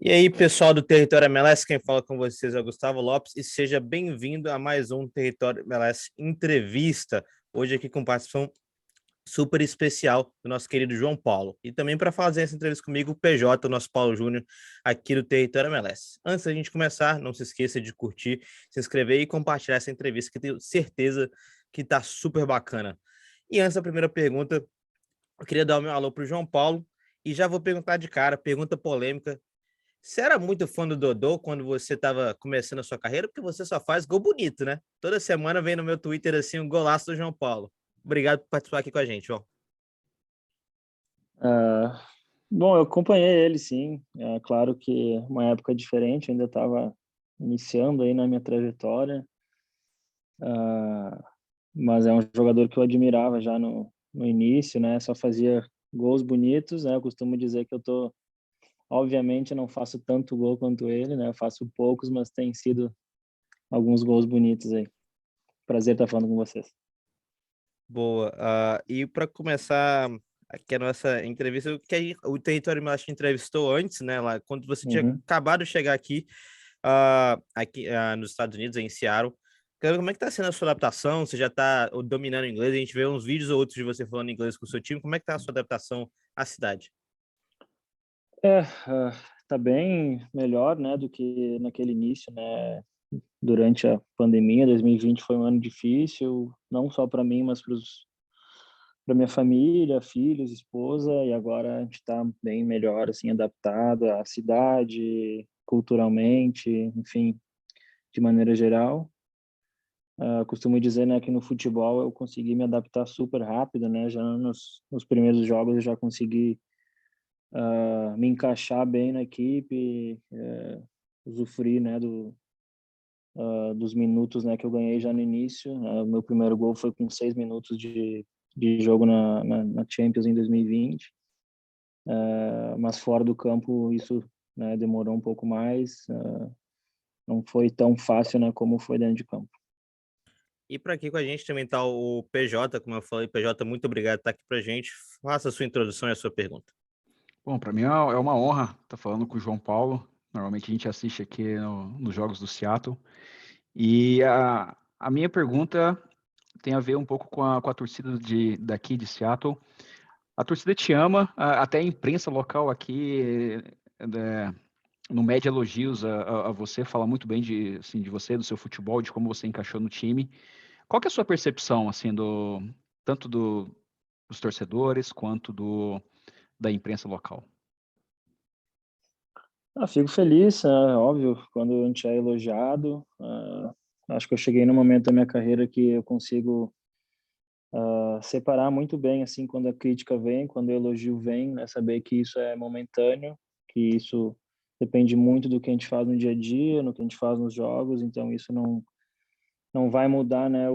E aí, pessoal do Território MLS, quem fala com vocês é o Gustavo Lopes e seja bem-vindo a mais um Território MLS Entrevista. Hoje aqui com participação super especial do nosso querido João Paulo. E também para fazer essa entrevista comigo, o PJ, o nosso Paulo Júnior, aqui do Território MLS. Antes da gente começar, não se esqueça de curtir, se inscrever e compartilhar essa entrevista, que tenho certeza que está super bacana. E antes da primeira pergunta, eu queria dar o meu alô para o João Paulo e já vou perguntar de cara, pergunta polêmica. Você era muito fã do Dodô quando você estava começando a sua carreira? Porque você só faz gol bonito, né? Toda semana vem no meu Twitter assim um golaço do João Paulo. Obrigado por participar aqui com a gente, João. Ah, bom, eu acompanhei ele, sim. É claro que uma época diferente, eu ainda estava iniciando aí na minha trajetória, ah, mas é um jogador que eu admirava já no início, né? Só fazia gols bonitos, né? Eu costumo dizer que obviamente, eu não faço tanto gol quanto ele, né? Eu faço poucos, mas tem sido alguns gols bonitos aí. Prazer estar falando com vocês. Boa. E para começar aqui a nossa entrevista, o Território Macho te entrevistou antes, né? Lá, quando você tinha Uhum. acabado de chegar aqui, nos Estados Unidos, em Seattle. Como é que tá sendo a sua adaptação? Você já tá dominando o inglês? A gente vê uns vídeos ou outros de você falando inglês com o seu time. Como é que tá a sua adaptação à cidade? Tá bem melhor, né, do que naquele início, né? Durante a pandemia, 2020 foi um ano difícil, não só para mim, mas para minha família, filhos, esposa, e agora a gente está bem melhor, assim, adaptado à cidade, culturalmente, enfim, de maneira geral. Costumo dizer, né, que no futebol eu consegui me adaptar super rápido, né? Já nos primeiros jogos eu já consegui me encaixar bem na equipe, usufruir, né, dos minutos, né, que eu ganhei já no início. O meu primeiro gol foi com 6 minutos de jogo na Champions em 2020. Mas fora do campo isso, né, demorou um pouco mais. Não foi tão fácil, né, como foi dentro de campo. E para aqui com a gente também está o PJ, como eu falei, PJ, muito obrigado por estar aqui para a gente. Faça a sua introdução e a sua pergunta. Bom, para mim é uma honra estar falando com o João Paulo. Normalmente a gente assiste aqui nos Jogos do Seattle. E a minha pergunta tem a ver um pouco com a torcida daqui de Seattle. A torcida te ama, até a imprensa local aqui não mede elogios a você, fala muito bem assim, de você, do seu futebol, de como você encaixou no time. Qual que é a sua percepção, assim, tanto dos torcedores quanto da imprensa local? Fico feliz, óbvio, quando a gente é elogiado. Acho que eu cheguei no momento da minha carreira que eu consigo separar muito bem, assim, quando a crítica vem, quando o elogio vem, né? Saber que isso é momentâneo, que isso depende muito do que a gente faz no dia a dia, no que a gente faz nos jogos. Então isso não vai mudar, né,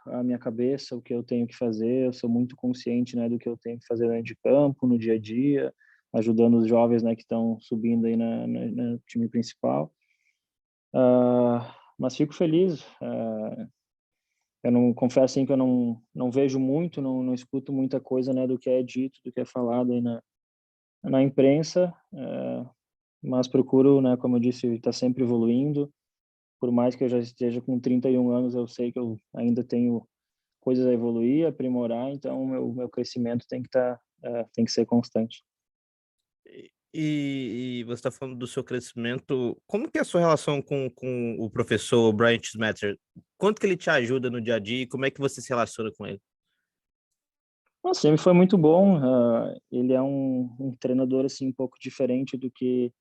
a minha cabeça, o que eu tenho que fazer. Eu sou muito consciente, né, do que eu tenho que fazer dentro de campo, no dia a dia, ajudando os jovens, né, que estão subindo aí no time principal. Mas fico feliz. Eu não confesso, assim, que eu não vejo muito, não escuto muita coisa, né, do que é dito, do que é falado aí na imprensa, mas procuro, né, como eu disse, estar sempre evoluindo. Por mais que eu já esteja com 31 anos, eu sei que eu ainda tenho coisas a evoluir, aprimorar, então meu crescimento tem que ser constante. E você está falando do seu crescimento. Como que é a sua relação com o professor Brian Schmetzer? Quanto que ele te ajuda no dia a dia e como é que você se relaciona com ele? Nossa, sempre foi muito bom. Ele é um treinador, assim, um pouco diferente do que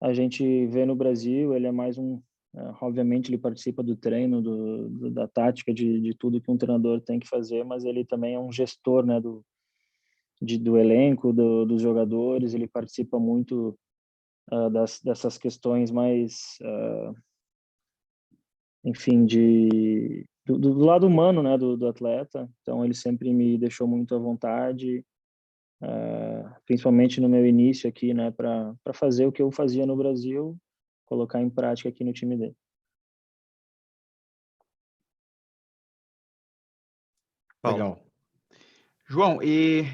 a gente vê no Brasil. Ele é mais obviamente ele participa do treino, da tática, de tudo que um treinador tem que fazer, mas ele também é um gestor, né, do elenco, dos jogadores. Ele participa muito dessas questões mais, enfim, do lado humano, né, do atleta. Então ele sempre me deixou muito à vontade, principalmente no meu início aqui, né, para fazer o que eu fazia no Brasil, colocar em prática aqui no time dele. Paulo. Legal. João, e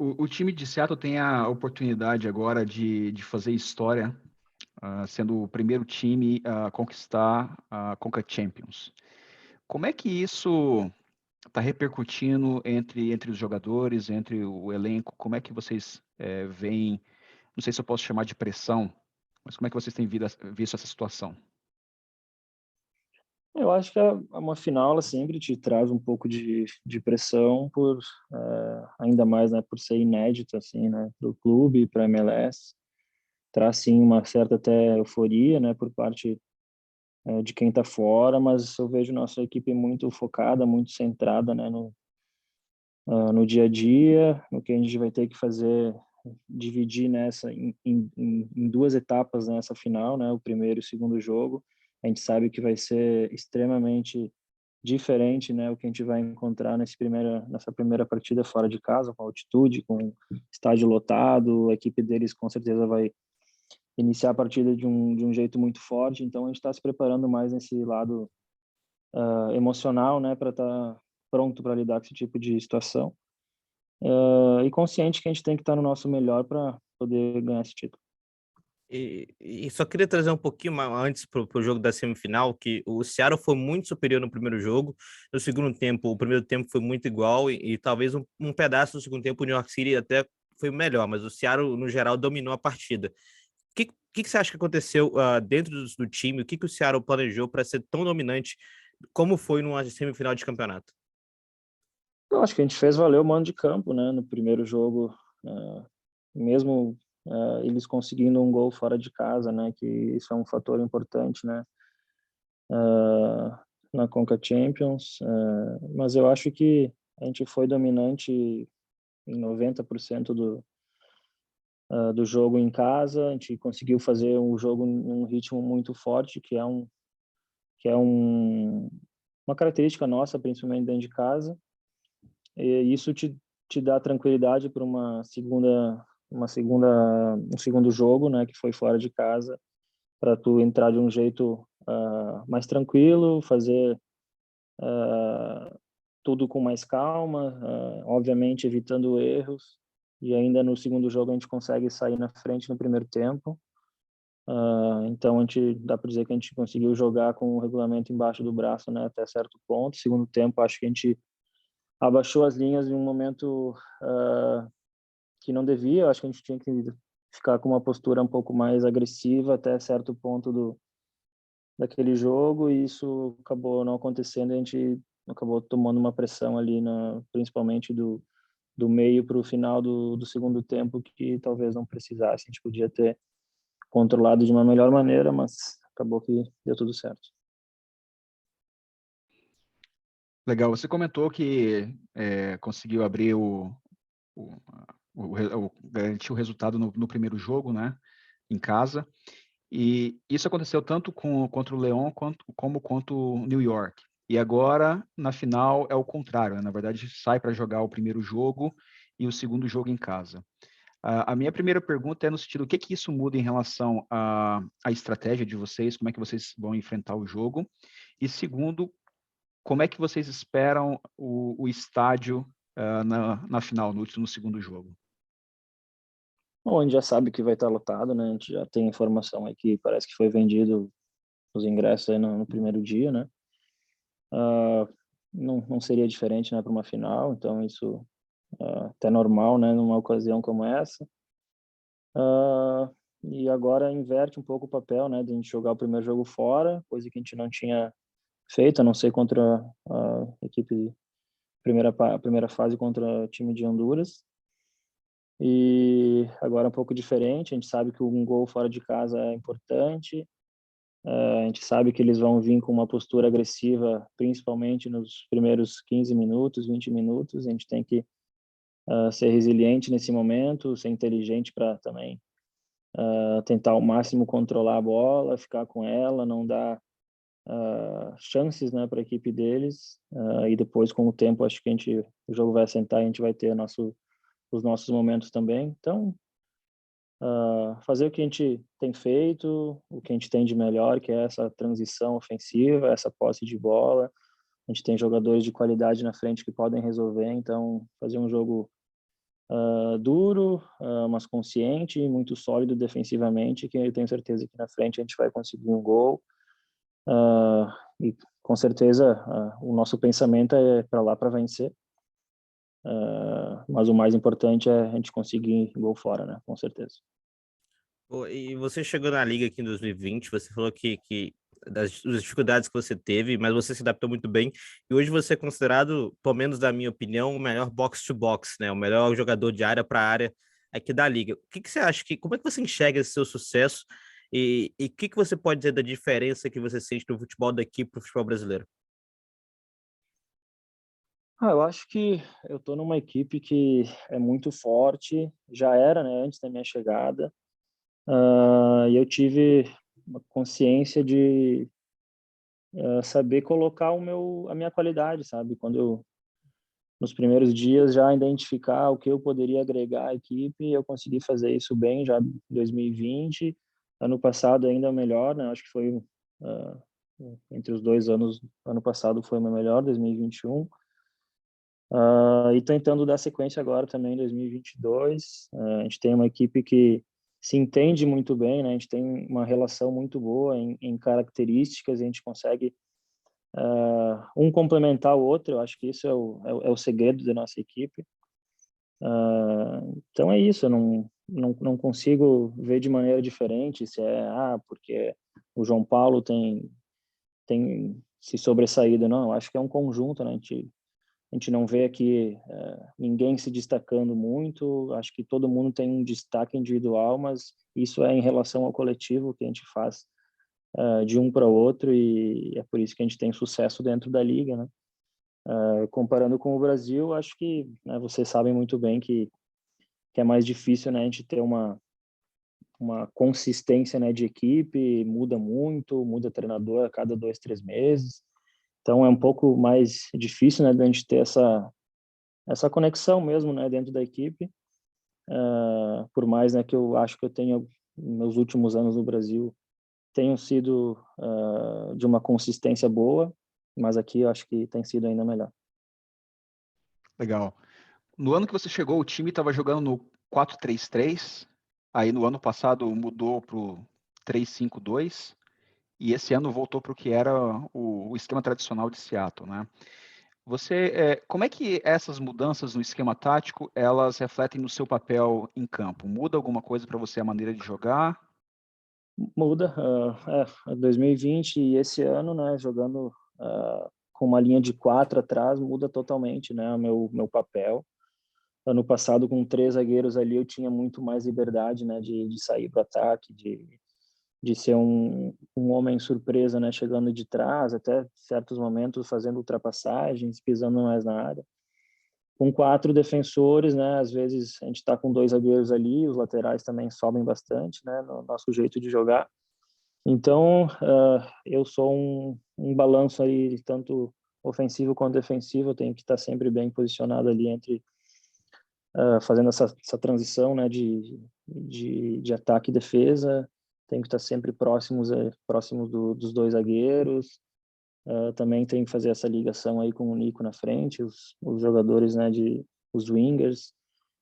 O time de Seattle tem a oportunidade agora de fazer história, sendo o primeiro time a conquistar a Conca Champions. Como é que isso está repercutindo entre os jogadores, entre o elenco? Como é que vocês veem, não sei se eu posso chamar de pressão, mas como é que vocês têm visto essa situação? Eu acho que uma final ela sempre te traz um pouco de pressão por ainda mais, né, por ser inédito assim, né, para o clube, para a MLS. Traz sim uma certa até euforia, né, por parte de quem está fora, mas eu vejo nossa equipe muito focada, muito centrada, né, no dia a dia, no que a gente vai ter que fazer, dividir nessa em duas etapas nessa final, né, o primeiro e o segundo jogo. A gente sabe que vai ser extremamente diferente, né, o que a gente vai encontrar nessa primeira partida fora de casa, com altitude, com estádio lotado. A equipe deles com certeza vai iniciar a partida de um jeito muito forte, então a gente está se preparando mais nesse lado emocional, né, para estar pronto para lidar com esse tipo de situação, e consciente que a gente tem que estar no nosso melhor para poder ganhar esse título. E só queria trazer um pouquinho antes para o jogo da semifinal, que o Seattle foi muito superior no primeiro jogo. No segundo tempo, o primeiro tempo foi muito igual e talvez um pedaço do segundo tempo o New York City até foi melhor, mas o Seattle, no geral, dominou a partida. O que você acha que aconteceu dentro do time? O que o Seattle planejou para ser tão dominante como foi numa semifinal de campeonato? Eu acho que a gente fez valer o mando de campo, né, no primeiro jogo, mesmo eles conseguindo um gol fora de casa, né, que isso é um fator importante, né, na Conca Champions, mas eu acho que a gente foi dominante em 90% do jogo em casa. A gente conseguiu fazer um jogo num ritmo muito forte, que é uma característica nossa, principalmente dentro de casa. E isso te dá tranquilidade para um segundo jogo, né, que foi fora de casa, para tu entrar de um jeito mais tranquilo, fazer tudo com mais calma, obviamente evitando erros. E ainda no segundo jogo a gente consegue sair na frente no primeiro tempo. Então a gente dá para dizer que a gente conseguiu jogar com o regulamento embaixo do braço, né, até certo ponto. Segundo tempo, acho que a gente abaixou as linhas em um momento que não devia. Eu acho que a gente tinha que ficar com uma postura um pouco mais agressiva até certo ponto daquele jogo, e isso acabou não acontecendo. A gente acabou tomando uma pressão ali, principalmente do meio para o final do segundo tempo, que talvez não precisasse. A gente podia ter controlado de uma melhor maneira, mas acabou que deu tudo certo. Legal, você comentou que conseguiu abrir garantir o resultado no primeiro jogo, né, em casa. E isso aconteceu tanto contra o Leão como contra o New York. E agora, na final, é o contrário, né? Na verdade, sai para jogar o primeiro jogo e o segundo jogo em casa. A minha primeira pergunta é no sentido, o que isso muda em relação à estratégia de vocês, como é que vocês vão enfrentar o jogo? E segundo, como é que vocês esperam o estádio na final, no segundo jogo? Bom, a gente já sabe que vai estar lotado, né? A gente já tem informação aí que parece que foi vendido os ingressos aí no primeiro dia, né? Não seria diferente, né, para uma final, então isso até normal, né, numa ocasião como essa. E agora inverte um pouco o papel, né, de a gente jogar o primeiro jogo fora, coisa que a gente não tinha feito, a não ser contra a equipe primeira fase contra o time de Honduras. E agora é um pouco diferente. A gente sabe que um gol fora de casa é importante. A gente sabe que eles vão vir com uma postura agressiva, principalmente nos primeiros 15 minutos, 20 minutos. A gente tem que ser resiliente nesse momento, ser inteligente para também tentar ao máximo controlar a bola, ficar com ela, não dar chances, né, para a equipe deles. E depois, com o tempo, acho que o jogo vai assentar e a gente vai ter os nossos momentos também. Então, fazer o que a gente tem feito, o que a gente tem de melhor, que é essa transição ofensiva, essa posse de bola. A gente tem jogadores de qualidade na frente que podem resolver, então fazer um jogo duro, mas consciente e muito sólido defensivamente, que eu tenho certeza que na frente a gente vai conseguir um gol. E com certeza o nosso pensamento é para lá para vencer. Mas o mais importante é a gente conseguir gol fora, né? Com certeza. Pô, e você chegou na liga aqui em 2020, você falou que das dificuldades que você teve, mas você se adaptou muito bem, e hoje você é considerado, pelo menos na minha opinião, o melhor box-to-box, né? O melhor jogador de área para área aqui da liga. O que que você acha como é que você enxerga esse seu sucesso e o que que você pode dizer da diferença que você sente no futebol daqui para o futebol brasileiro? Eu acho que eu estou numa equipe que é muito forte, já era, né, antes da minha chegada, e eu tive uma consciência de saber colocar a minha qualidade, sabe? Nos primeiros dias, já identificar o que eu poderia agregar à equipe, eu consegui fazer isso bem já em 2020. Ano passado ainda melhor, né? Acho que foi entre os 2 anos, ano passado foi o meu melhor, 2021. E tentando dar sequência agora também em 2022. A gente tem uma equipe que se entende muito bem, né? A gente tem uma relação muito boa em características, a gente consegue um complementar o outro. Eu acho que isso é o segredo da nossa equipe. Então é isso, eu não consigo ver de maneira diferente se porque o João Paulo tem se sobressaído. Não, eu acho que é um conjunto, né? A gente não vê aqui ninguém se destacando muito. Acho que todo mundo tem um destaque individual, mas isso é em relação ao coletivo que a gente faz de um para o outro, e é por isso que a gente tem sucesso dentro da liga, né? Comparando com o Brasil, acho que, né, vocês sabem muito bem que é mais difícil, né, a gente ter uma consistência, né, de equipe, muda muito, muda treinador a cada 2, 3 meses. Então é um pouco mais difícil, né, de a gente ter essa conexão mesmo, né, dentro da equipe. Por mais, né, que eu acho que eu tenho meus últimos anos no Brasil tenham sido de uma consistência boa, mas aqui eu acho que tem sido ainda melhor. Legal. No ano que você chegou, o time estava jogando no 4-3-3. Aí no ano passado mudou para o 3-5-2. E esse ano voltou para o que era o esquema tradicional de Seattle, né? Como é que essas mudanças no esquema tático, elas refletem no seu papel em campo? Muda alguma coisa para você a maneira de jogar? Muda. 2020 e esse ano, né, jogando com uma linha de 4 atrás, muda totalmente, né, o meu papel. Ano passado, com 3 zagueiros ali, eu tinha muito mais liberdade, né, de sair para o ataque, de ser um homem surpresa, né, chegando de trás, até certos momentos fazendo ultrapassagens, pisando mais na área. Com 4 defensores, né, às vezes a gente está com 2 zagueiros ali, os laterais também sobem bastante, né, no nosso jeito de jogar. Então, eu sou um balanço aí, tanto ofensivo quanto defensivo. Eu tenho que estar sempre bem posicionado ali fazendo essa transição, né, de ataque e defesa. Tenho que estar sempre próximos dos 2 zagueiros. Também tenho que fazer essa ligação aí com o Nico na frente, os jogadores, né, os wingers.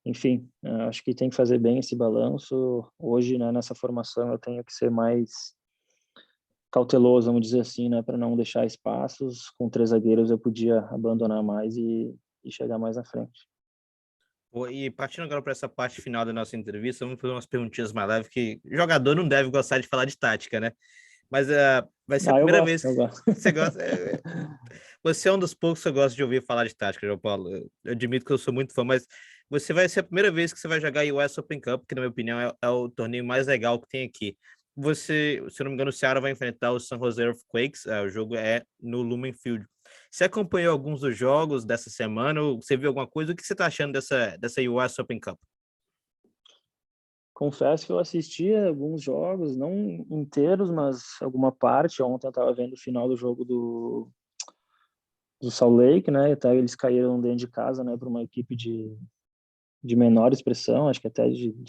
Enfim, acho que tem que fazer bem esse balanço. Hoje, né, nessa formação, eu tenho que ser mais cauteloso, vamos dizer assim, né, para não deixar espaços. Com 3 zagueiros eu podia abandonar mais e chegar mais na frente. E partindo agora para essa parte final da nossa entrevista, vamos fazer umas perguntinhas mais leves, que jogador não deve gostar de falar de tática, né? Mas vai ser a Eu primeira gosto, vez eu gosto. que você gosta. Você é um dos poucos que eu gosto de ouvir falar de tática, João Paulo. Eu admito que eu sou muito fã, mas você vai ser a primeira vez que você vai jogar US Open Cup, que, na minha opinião, é o torneio mais legal que tem aqui. Você, se eu não me engano, o Ceará vai enfrentar o San Jose Earthquakes. O jogo é no Lumen Field. Você acompanhou alguns dos jogos dessa semana? Ou você viu alguma coisa? O que você está achando dessa US Open Cup? Confesso que eu assisti alguns jogos, não inteiros, mas alguma parte. Ontem eu estava vendo o final do jogo do Salt Lake, né? Até eles caíram dentro de casa, né, para uma equipe de menor expressão, acho que até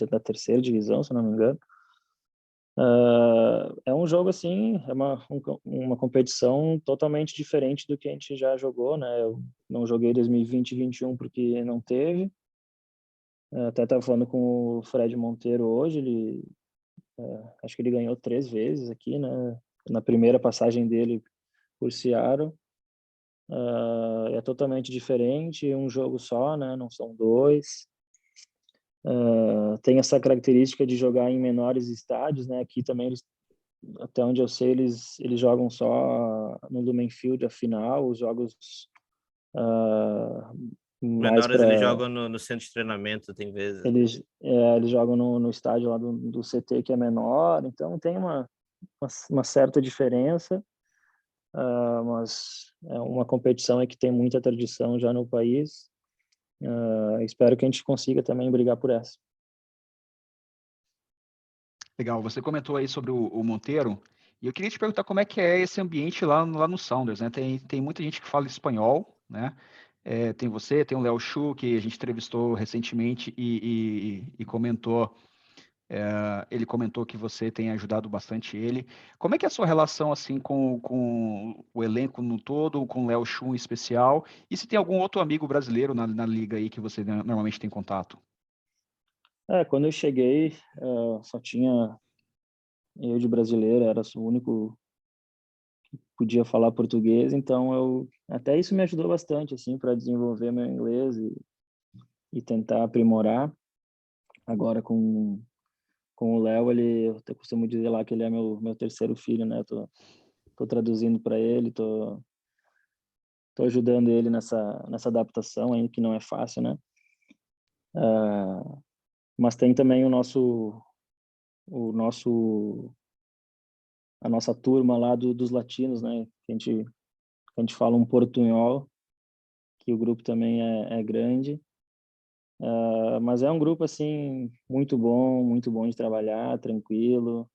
da terceira divisão, se não me engano. É um jogo assim, é uma competição totalmente diferente do que a gente já jogou, né? Eu não joguei 2020 e 2021 porque não teve. Até estava falando com o Fred Monteiro hoje, acho que ele ganhou 3 vezes aqui, né? Na primeira passagem dele por Seattle. É totalmente diferente, um jogo só, né? Não são 2. Tem essa característica de jogar em menores estádios, né? Aqui também, até onde eu sei, eles jogam só no Lumen Field a final, os jogos mais Menores eles para jogam no centro de treinamento, tem vezes. eles jogam no estádio lá do CT, que é menor, então tem uma certa diferença, mas é uma competição que tem muita tradição já no país. Espero que a gente consiga também brigar por essa. Legal, você comentou aí sobre o Monteiro, e eu queria te perguntar como é que é esse ambiente lá no Sounders, né? Tem muita gente que fala espanhol, né? Tem você, tem o Léo Chu, que a gente entrevistou recentemente e comentou, ele comentou que você tem ajudado bastante ele. Como é que é a sua relação assim com o elenco no todo, com o Léo Chu em especial, e se tem algum outro amigo brasileiro na liga aí que você normalmente tem contato? Quando eu cheguei, só tinha eu de brasileiro, era o único que podia falar português, então até isso me ajudou bastante assim para desenvolver meu inglês e tentar aprimorar. Agora com o Léo, eu costumo dizer lá que ele é meu terceiro filho, né? Tô traduzindo para ele, tô ajudando ele nessa adaptação aí, que não é fácil, né? Mas tem também a nossa turma lá dos latinos, né? A gente fala um portunhol, que o grupo também é grande. Mas é um grupo, assim, muito bom de trabalhar, tranquilo.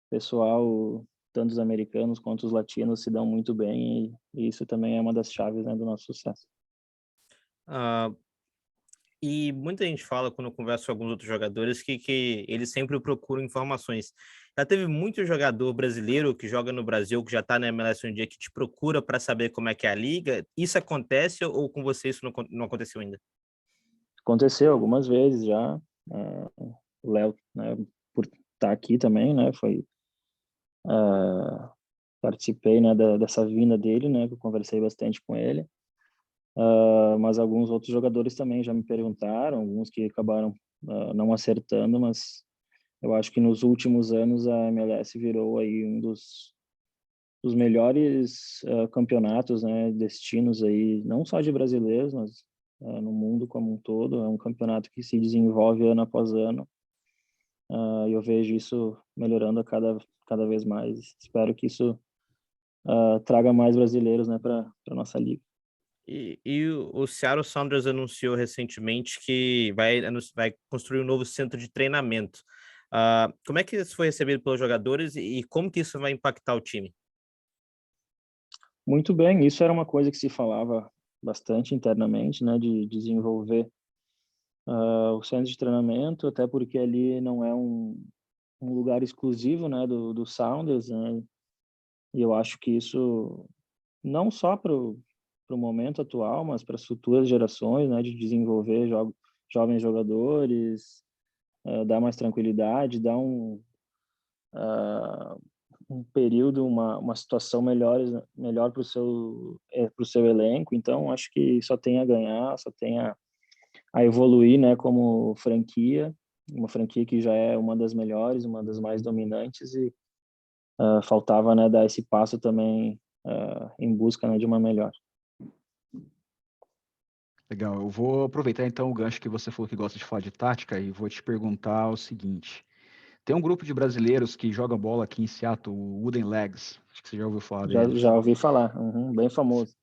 Pessoal, tanto os americanos quanto os latinos se dão muito bem e isso também é uma das chaves, né, do nosso sucesso. Ah, e muita gente fala, quando eu converso com alguns outros jogadores, que eles sempre procuram informações. Já teve muito jogador brasileiro que joga no Brasil, que já está na MLS um dia, que te procura para saber como é que é a liga. Isso acontece ou com você isso não aconteceu ainda? Aconteceu algumas vezes já. O Léo, né, por estar aqui também, né, participei, né, dessa vinda dele, né, que eu conversei bastante com ele. Mas alguns outros jogadores também já me perguntaram, alguns que acabaram não acertando, mas eu acho que nos últimos anos a MLS virou aí um dos melhores campeonatos, né, destinos aí, não só de brasileiros, mas no mundo como um todo. É um campeonato que se desenvolve ano após ano. E eu vejo isso melhorando cada vez mais. Espero que isso traga mais brasileiros, né, para nossa liga. E o Seattle Sounders anunciou recentemente que vai construir um novo centro de treinamento. Como é que isso foi recebido pelos jogadores e como que isso vai impactar o time? Muito bem, isso era uma coisa que se falava bastante internamente, né, de desenvolver o centro de treinamento, até porque ali não é um lugar exclusivo, né, do Sounders, né, e eu acho que isso não só para o momento atual, mas para as futuras gerações, né, de desenvolver jovens jogadores, dar mais tranquilidade, dar um período, uma situação melhor para o seu elenco. Então, acho que só tem a ganhar, só tem a evoluir, né, como franquia, uma franquia que já é uma das melhores, uma das mais dominantes e faltava, né, dar esse passo também em busca, né, de uma melhor. Legal, eu vou aproveitar então o gancho que você falou que gosta de falar de tática e vou te perguntar o seguinte. Tem um grupo de brasileiros que joga bola aqui em Seattle, o Wooden Legs, acho que você já ouviu falar deles. Já ouvi falar, bem famoso.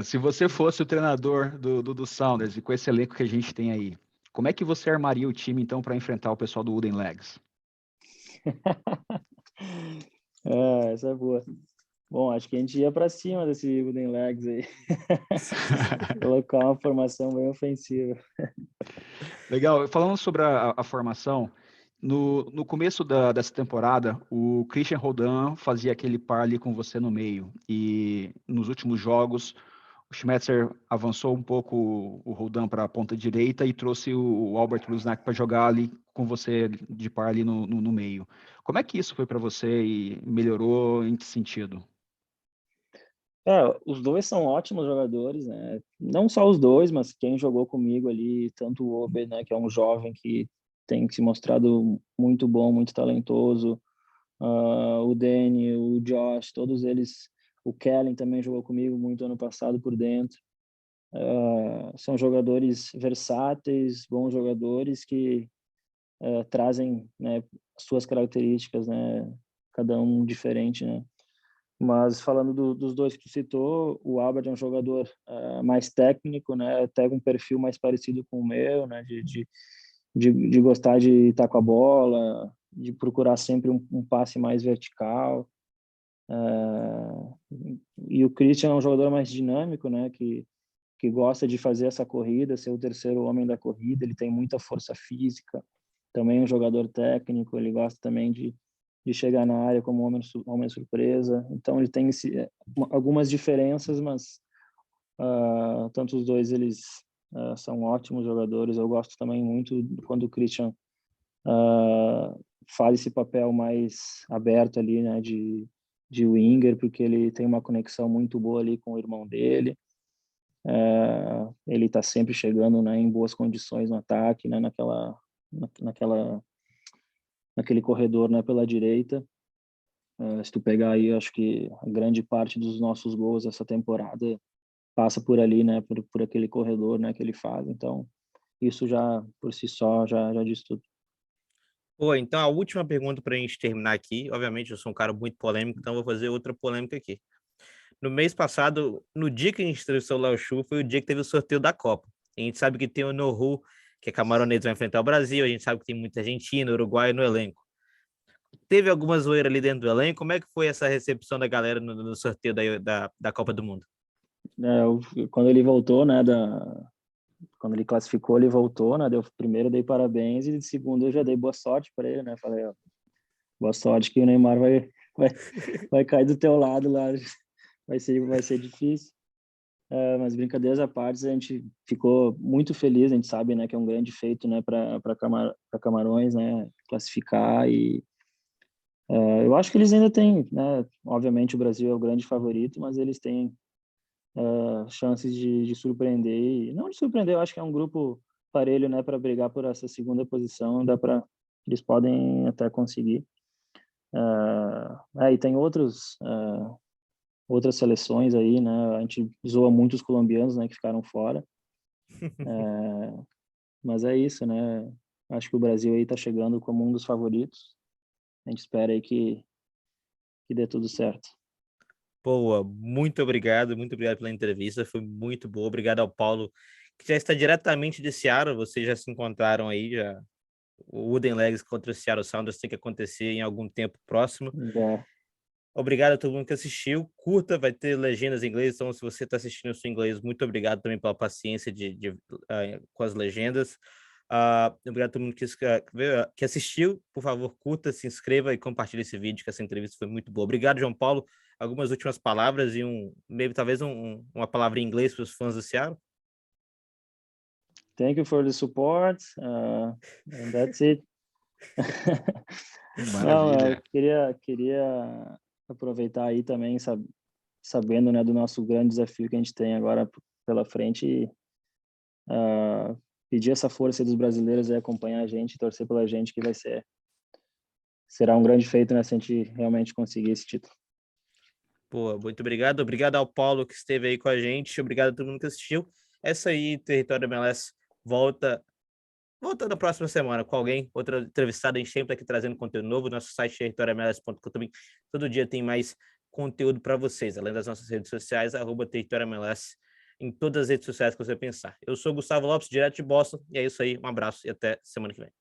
Se você fosse o treinador do Sounders e com esse elenco que a gente tem aí, como é que você armaria o time então para enfrentar o pessoal do Wooden Legs? Essa é boa. Bom, acho que a gente ia para cima desse Wooden Legs aí. Colocar uma formação bem ofensiva. Legal, falando sobre a formação, no começo dessa temporada, o Christian Roldan fazia aquele par ali com você no meio, e nos últimos jogos, o Schmetzer avançou um pouco o Roldan para a ponta direita e trouxe o Albert Rusnak para jogar ali com você de par ali no meio. Como é que isso foi para você e melhorou em que sentido? Os dois são ótimos jogadores, né? Não só os dois, mas quem jogou comigo ali, tanto o Ober, né, que é um jovem que tem se mostrado muito bom, muito talentoso, o Danny, o Josh, todos eles, o Kellen também jogou comigo muito ano passado por dentro. São jogadores versáteis, bons jogadores que trazem, né, suas características, né, cada um diferente, né. Mas falando dos dois que tu citou, o Albert é um jogador mais técnico, né, até um perfil mais parecido com o meu, né, de gostar de estar com a bola, de procurar sempre um passe mais vertical. E o Christian é um jogador mais dinâmico, né, que gosta de fazer essa corrida, ser o terceiro homem da corrida. Ele tem muita força física, também um jogador técnico. Ele gosta também de chegar na área como homem surpresa. Então ele tem algumas diferenças, mas tanto os dois eles são ótimos jogadores. Eu gosto também muito quando o Christian faz esse papel mais aberto ali, né, de winger, porque ele tem uma conexão muito boa ali com o irmão dele. Ele está sempre chegando, né, em boas condições no ataque, né, naquele corredor, né, pela direita. Se tu pegar aí, acho que a grande parte dos nossos gols essa temporada passa por ali, né, por aquele corredor, né, que ele faz. Então, isso já por si só já diz tudo. Pô, então a última pergunta para a gente terminar aqui, obviamente eu sou um cara muito polêmico, então vou fazer outra polêmica aqui. No mês passado, no dia que a gente entrevistou o Léo Chu, foi o dia que teve o sorteio da Copa. A gente sabe que tem o Nohu, que é camaronês, vai enfrentar o Brasil, a gente sabe que tem muita Argentina, Uruguai no elenco. Teve alguma zoeira ali dentro do elenco? Como é que foi essa recepção da galera no sorteio da Copa do Mundo? Quando ele voltou, né, quando ele classificou, ele voltou, né, primeiro eu dei parabéns e de segundo eu já dei boa sorte para ele, né, falei, ó, boa sorte que o Neymar vai, vai cair do teu lado lá, vai ser difícil. Mas brincadeiras à parte, a gente ficou muito feliz, a gente sabe, né, que é um grande feito, né, para Camarões, né, classificar. E eu acho que eles ainda têm, né, obviamente o Brasil é o grande favorito, mas eles têm chances de surpreender, e não de surpreender, eu acho que é um grupo parelho, né, para brigar por essa segunda posição, eles podem até conseguir. E tem outras seleções aí, né, a gente zoa muito os colombianos, né, que ficaram fora, mas é isso, né, acho que o Brasil aí tá chegando como um dos favoritos, a gente espera aí que dê tudo certo. Boa, muito obrigado pela entrevista, foi muito boa. Obrigado ao Paulo, que já está diretamente de Seattle, vocês já se encontraram aí, já. O Wooden Legs contra o Seattle Sounders tem que acontecer em algum tempo próximo. Obrigado a todo mundo que assistiu. Curta, vai ter legendas em inglês, então se você está assistindo isso em inglês, muito obrigado também pela paciência com as legendas. Obrigado a todo mundo que assistiu. Por favor, curta, se inscreva e compartilhe esse vídeo, que essa entrevista foi muito boa. Obrigado, João Paulo. Algumas últimas palavras e talvez uma palavra em inglês para os fãs do Seattle. Thank you for the support, and that's it. Não, eu queria aproveitar aí também, sabendo, né, do nosso grande desafio que a gente tem agora pela frente, e pedir essa força dos brasileiros e acompanhar a gente, torcer pela gente, que será um grande feito, né, se a gente realmente conseguir esse título. Pô, muito obrigado. Obrigado ao Paulo que esteve aí com a gente. Obrigado a todo mundo que assistiu. Essa aí, Território MLS, volta na próxima semana com alguém, outra entrevistada. A gente sempre tá aqui trazendo conteúdo novo. Nosso site territoriomls.com também. Todo dia tem mais conteúdo para vocês, além das nossas redes sociais, @territoriomls, em todas as redes sociais que você pensar. Eu sou Gustavo Lopes, direto de Boston, e é isso aí. Um abraço e até semana que vem.